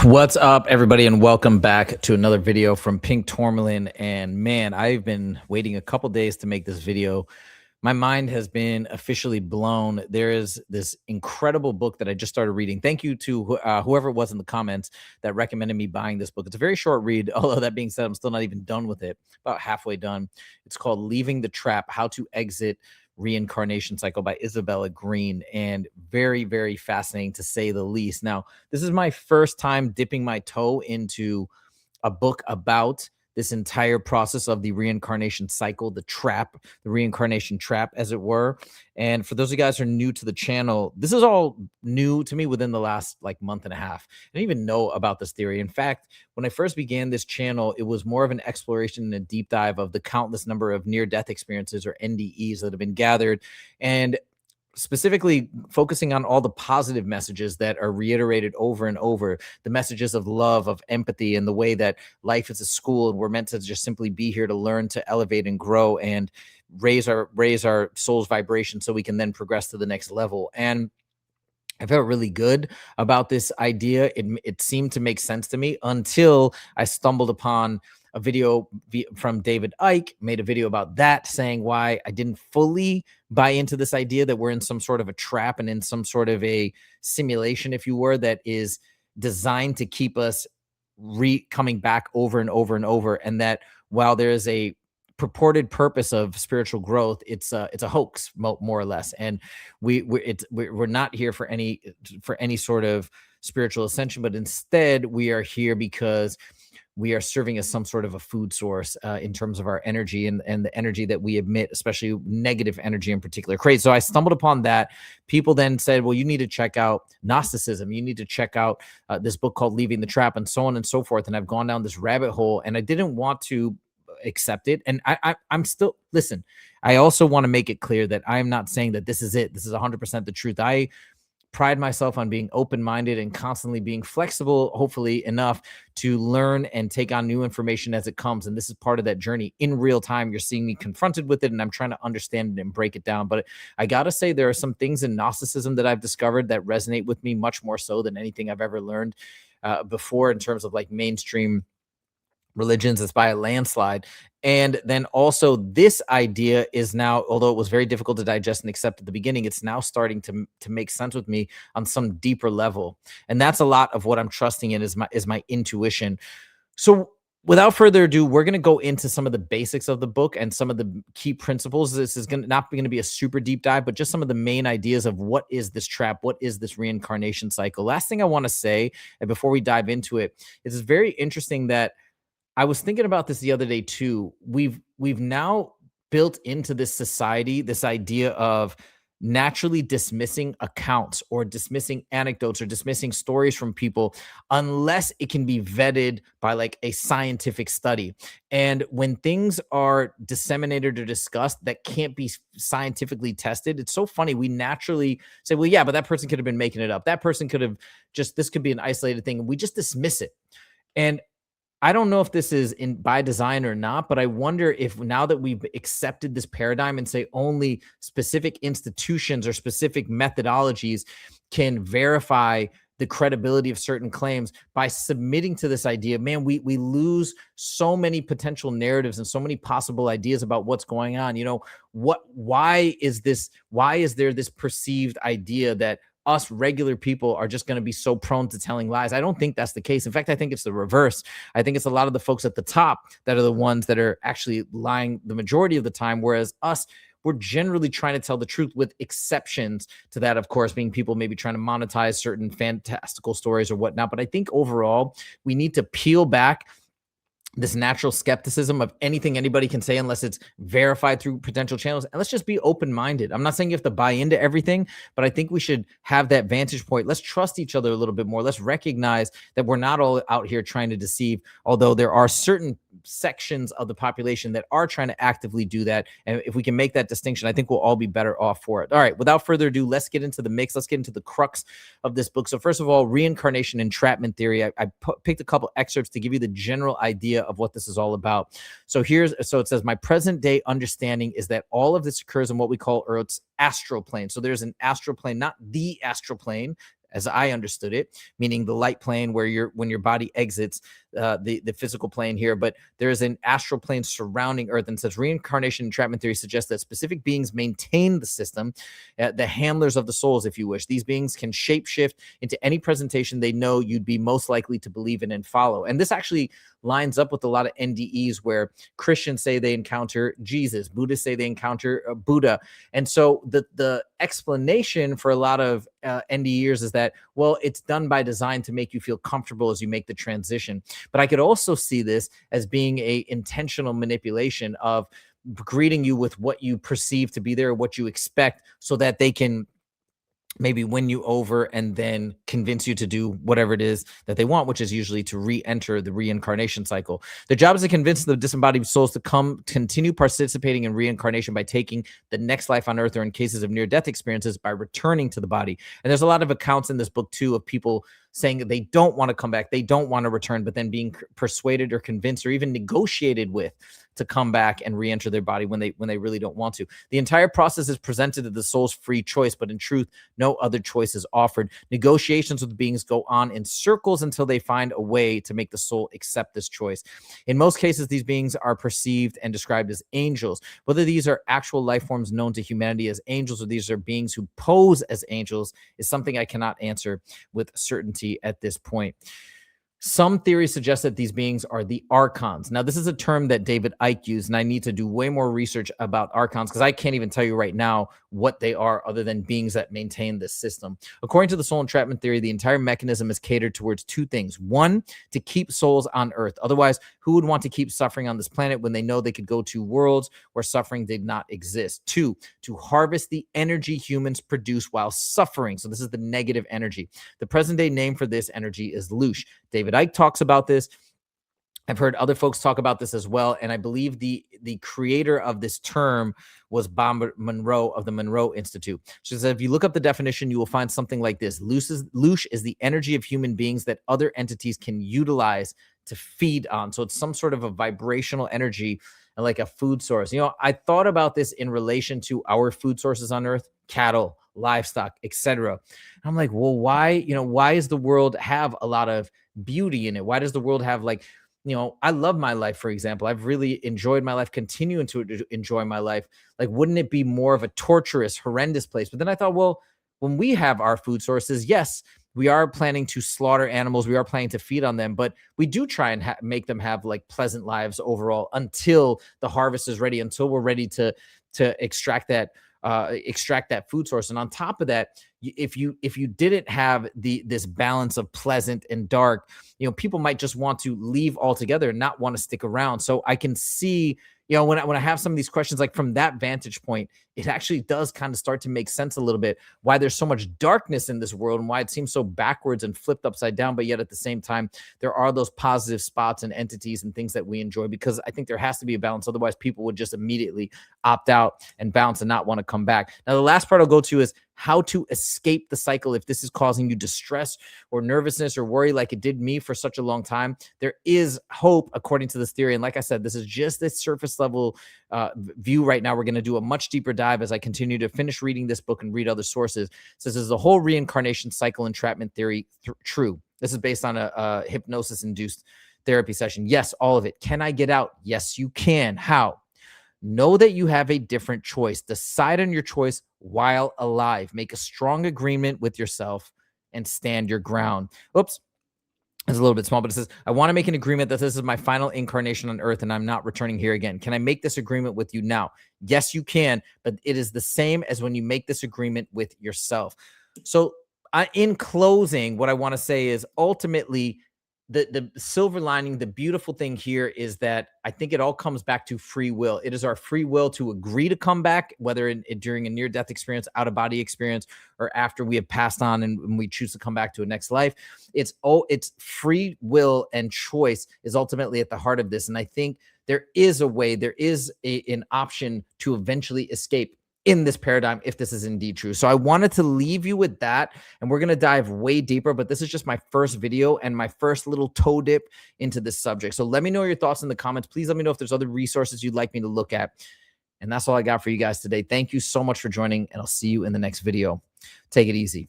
What's up, everybody, and welcome back to another video from Pink Tourmaline. And man, I've been waiting a couple days to make this video. My mind has been officially blown. There is this incredible book that I just started reading. Thank you to whoever it was in the comments that recommended me buying this book. It's a very short read, although that being said, I'm still not even done with it, about halfway done. It's called Leaving the Trap, How to Exit Reincarnation Cycle by Isabella Green, and very, very fascinating to say the least. Now, this is my first time dipping my toe into a book about this entire process of the reincarnation cycle, the trap, the reincarnation trap, as it were. And for those of you guys who are new to the channel, this is all new to me within the last month and a half. I didn't even know about this theory. In fact, when I first began this channel, it was more of an exploration and a deep dive of the countless number of near-death experiences, or NDEs, that have been gathered, and specifically focusing on all the positive messages that are reiterated over and over, the messages of love, of empathy, and the way that life is a school and we're meant to just simply be here to learn, to elevate and grow and raise our soul's vibration so we can then progress to the next level. And I felt really good about this idea. It seemed to make sense to me until I stumbled upon a video from David Icke, made a video about that, saying why I didn't fully buy into this idea that we're in some sort of a trap and in some sort of a simulation, if you were, that is designed to keep us coming back over and over and over. And that while there is a purported purpose of spiritual growth, it's a hoax, more or less. And we're not here for any sort of spiritual ascension, but instead we are here because we are serving as some sort of a food source in terms of our energy and the energy that we emit, especially negative energy in particular. Crazy. So I stumbled upon that. People then said, well, you need to check out Gnosticism. You need to check out this book called Leaving the Trap, and so on and so forth. And I've gone down this rabbit hole, and I didn't want to accept it. And I'm still, listen, I also want to make it clear that I'm not saying that this is it. This is 100% the truth. I pride myself on being open-minded and constantly being flexible, hopefully enough to learn and take on new information as it comes. And this is part of that journey. In real time, you're seeing me confronted with it, and I'm trying to understand it and break it down. But I got to say, there are some things in Gnosticism that I've discovered that resonate with me much more so than anything I've ever learned before, in terms of mainstream religions. It's by a landslide. And then also, this idea is now, although it was very difficult to digest and accept at the beginning, it's now starting to make sense with me on some deeper level. And that's a lot of what I'm trusting in, is my intuition. So without further ado, we're going to go into some of the basics of the book and some of the key principles. This is not going to be a super deep dive, but just some of the main ideas of what is this trap, what is this reincarnation cycle. Last thing I want to say, and before we dive into it, is it's very interesting that I was thinking about this the other day too. We've now built into this society this idea of naturally dismissing accounts or dismissing anecdotes or dismissing stories from people unless it can be vetted by a scientific study. And when things are disseminated or discussed that can't be scientifically tested, it's so funny. We naturally say, well, yeah, but that person could have been making it up. That person could have this could be an isolated thing. And we just dismiss it. And I don't know if this is by design or not, but I wonder if now that we've accepted this paradigm and say only specific institutions or specific methodologies can verify the credibility of certain claims, by submitting to this idea, man, we lose so many potential narratives and so many possible ideas about what's going on. Why is there this perceived idea that us regular people are just going to be so prone to telling lies? I don't think that's the case. In fact, I think it's the reverse. I think it's a lot of the folks at the top that are the ones that are actually lying the majority of the time, whereas us, we're generally trying to tell the truth, with exceptions to that, of course, being people maybe trying to monetize certain fantastical stories or whatnot. But I think overall, we need to peel back this natural skepticism of anything anybody can say unless it's verified through potential channels. And let's just be open-minded. I'm not saying you have to buy into everything, but I think we should have that vantage point. Let's trust each other a little bit more. Let's recognize that we're not all out here trying to deceive, although there are certain sections of the population that are trying to actively do that. And if we can make that distinction, I think we'll all be better off for it. All right, without further ado, let's get into the mix. Let's get into the crux of this book. So first of all, reincarnation entrapment theory. I picked a couple excerpts to give you the general idea of what this is all about. So it says, my present day understanding is that all of this occurs in what we call Earth's astral plane. So there's an astral plane, not the astral plane, as I understood it, meaning the light plane where when your body exits the physical plane here, but there is an astral plane surrounding Earth. And says reincarnation entrapment theory suggests that specific beings maintain the system, the handlers of the souls, if you wish. These beings can shapeshift into any presentation they know you'd be most likely to believe in and follow. And this actually lines up with a lot of NDEs where Christians say they encounter Jesus, Buddhists say they encounter Buddha. And so the explanation for a lot of NDEs is that, well, it's done by design to make you feel comfortable as you make the transition. But I could also see this as being a intentional manipulation of greeting you with what you perceive to be there, what you expect, so that they can maybe win you over and then convince you to do whatever it is that they want, which is usually to re-enter the reincarnation cycle. Their job is to convince the disembodied souls to continue participating in reincarnation by taking the next life on Earth, or in cases of near-death experiences, by returning to the body. And there's a lot of accounts in this book too of people saying that they don't want to come back, they don't want to return, but then being persuaded or convinced or even negotiated with to come back and re-enter their body when they really don't want to. The entire process is presented to the soul's free choice, but in truth, no other choice is offered. Negotiations with beings go on in circles until they find a way to make the soul accept this choice. In most cases, these beings are perceived and described as angels. Whether these are actual life forms known to humanity as angels, or these are beings who pose as angels, is something I cannot answer with certainty at this point. Some theories suggest that these beings are the archons. Now, this is a term that David Icke used, and I need to do way more research about archons because I can't even tell you right now what they are other than beings that maintain this system. According to the soul entrapment theory, the entire mechanism is catered towards two things. One, to keep souls on Earth. Otherwise, who would want to keep suffering on this planet when they know they could go to worlds where suffering did not exist? Two, to harvest the energy humans produce while suffering. So this is the negative energy. The present day name for this energy is Loosh. David Icke talks about this. I've heard other folks talk about this as well. And I believe the creator of this term was Bob Monroe of the Monroe Institute. She says, if you look up the definition, you will find something like this. Loosh is the energy of human beings that other entities can utilize to feed on. So it's some sort of a vibrational energy, like a food source. You know, I thought about this in relation to our food sources on Earth, cattle, livestock, etc. I'm like, well, why does the world have a lot of beauty in it? Why does the world have, like, I love my life, for example. I've really enjoyed my life, continuing to enjoy my life. Like, wouldn't it be more of a torturous, horrendous place? But then I thought, well, when we have our food sources, yes, we are planning to slaughter animals. We are planning to feed on them, but we do try and make them have like pleasant lives overall until the harvest is ready, until we're ready to extract that food source. And on top of that, if you didn't have this balance of pleasant and dark, people might just want to leave altogether and not want to stick around. So I can see, when I have some of these questions, like from that vantage point, it actually does kind of start to make sense a little bit why there's so much darkness in this world and why it seems so backwards and flipped upside down. But yet at the same time, there are those positive spots and entities and things that we enjoy, because I think there has to be a balance. Otherwise, people would just immediately opt out and bounce and not want to come back. Now, the last part I'll go to is how to escape the cycle if this is causing you distress or nervousness or worry like it did me for such a long time. There is hope, according to this theory. And like I said, this is just a surface level view right now. We're going to do a much deeper dive as I continue to finish reading this book and read other sources. So this is the whole reincarnation cycle entrapment theory true. This is based on a hypnosis-induced therapy session. Yes, all of it. Can I get out? Yes, you can. How? Know that you have a different choice. Decide on your choice while alive. Make a strong agreement with yourself and stand your ground. Oops. It's a little bit small, but it says, I want to make an agreement that this is my final incarnation on Earth and I'm not returning here again. Can I make this agreement with you now? Yes, you can, but it is the same as when you make this agreement with yourself. So in closing, what I want to say is ultimately, the silver lining, the beautiful thing here is that I think it all comes back to free will. It is our free will to agree to come back, whether during a near-death experience, out-of-body experience, or after we have passed on and we choose to come back to a next life. It's free will and choice is ultimately at the heart of this. And I think there is a way, there is an option to eventually escape in this paradigm, if this is indeed true. So I wanted to leave you with that, and we're going to dive way deeper, but this is just my first video and my first little toe dip into this subject. So let me know your thoughts in the comments. Please let me know if there's other resources you'd like me to look at. And that's all I got for you guys today. Thank you so much for joining, and I'll see you in the next video. Take it easy.